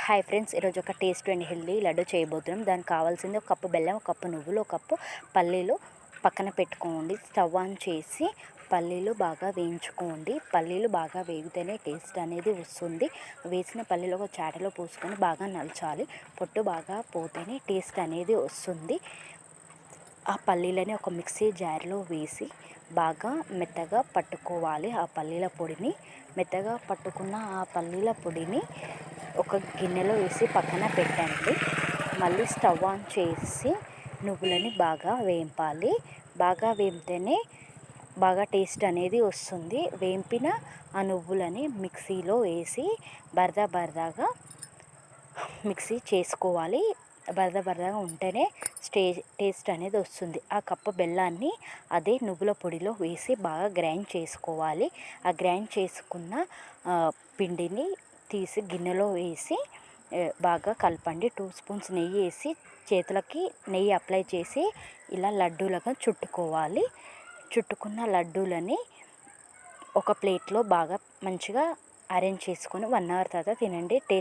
Hi friends, ఈరోజు ఒక taste and healthy laddu చేయబోతున్నాం. దానికి కావాల్సింది ఒక కప్పు బెల్లం, ఒక కప్పు నువ్వులు, ఒక కప్పు పల్లీలు పక్కన పెట్టుకోండి. స్టవ్ ఆన్ చేసి పల్లీలు బాగా వేయించుకోండి. పల్లీలు బాగా వేగితేనే టేస్ట్ అనేది వస్తుంది. వేసిన పల్లీలు ఒక చాటలో పోసుకొని బాగా నలచాలి. పొట్టు బాగా పోతేనే టేస్ట్ అనేది వస్తుంది. ఆ పల్లీలని ఒక మిక్సీ జార్లో వేసి బాగా మెత్తగా పట్టుకోవాలి. ఆ పల్లీల పొడిని మెత్తగా పట్టుకున్న ఆ పల్లీల పొడిని ఒక గిన్నెలో వేసి పక్కన పెట్టండి. మళ్ళీ స్టవ్ ఆన్ చేసి నువ్వులని బాగా వేంపాలి. బాగా వేపితేనే బాగా టేస్ట్ అనేది వస్తుంది. వేంపిన ఆ నువ్వులని మిక్సీలో వేసి బరదగా మిక్సీ చేసుకోవాలి. బరదగా ఉంటేనే టేస్ట్ అనేది వస్తుంది. ఆ కప్పు బెల్లాన్ని అదే నువ్వుల పొడిలో వేసి బాగా గ్రైండ్ చేసుకోవాలి. ఆ గ్రైండ్ చేసుకున్న పిండిని తీసి గిన్నెలో వేసి బాగా కలపండి. 2 స్పూన్స్ నెయ్యి వేసి చేతులకి నెయ్యి అప్లై చేసి ఇలా లడ్డూలుగా చుట్టుకోవాలి. చుట్టుకున్న లడ్డూలని ఒక ప్లేట్లో బాగా మంచిగా అరేంజ్ చేసుకొని 1 అవర్ తర్వాత తినండి.